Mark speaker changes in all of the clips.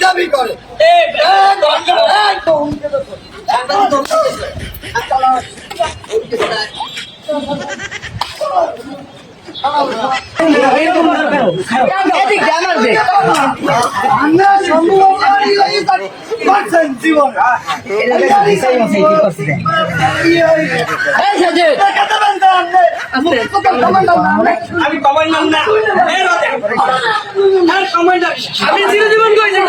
Speaker 1: দাবি করে
Speaker 2: আমি কমান্ডার না, আমি চিরজীবন কইছি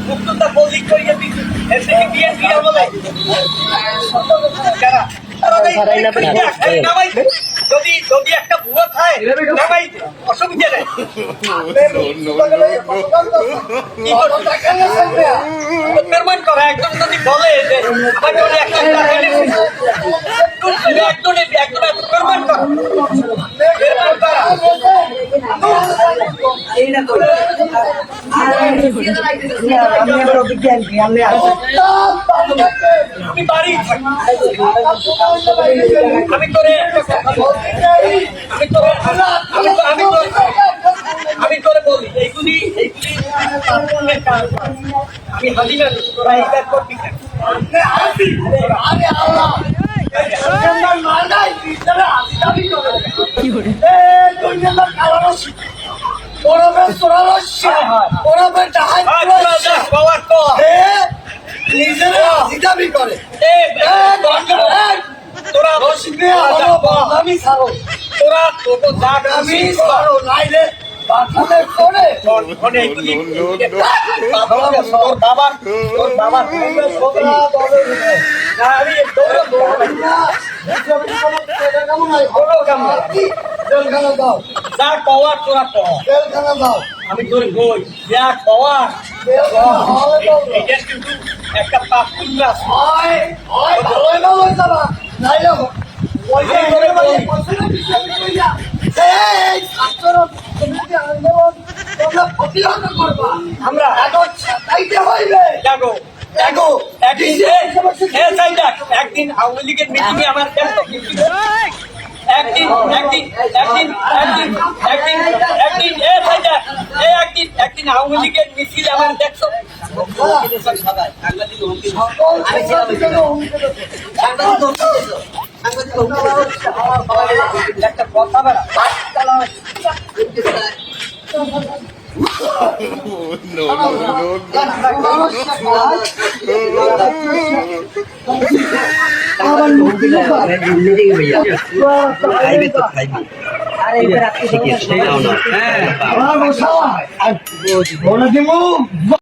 Speaker 2: মুক্ততা বলি করিয়ে দিচ্ছি এসে দিয়ে দিয়ে বলে যদি যদি একটা ভুয়া খায় ভাই অসুবিধা নেই প্রমাণ করা একজন যদি বলে যে একজন প্রমাণ করা আমি বাড়ি আমি করে আমি করে বলি এইগুলি আমি হাজিরা তোরা এইটা করবি
Speaker 1: দাবি করে
Speaker 2: তোরা
Speaker 1: আমি ছাড়ো
Speaker 2: তোরা তোকে
Speaker 1: আমি ছাড়ো নাইলে বাঁচাতে করে
Speaker 2: আমি তোর বই যা খাওয়া একটা পাসপোর্ট
Speaker 1: নাইলে
Speaker 2: আমরা একদিন আওয়ামী লীগের মিটিংয়ে আমার একদিন আওয়ামী লীগের মিছিল আমার দেখছো একটা কথা বেড়া
Speaker 1: বলে দিব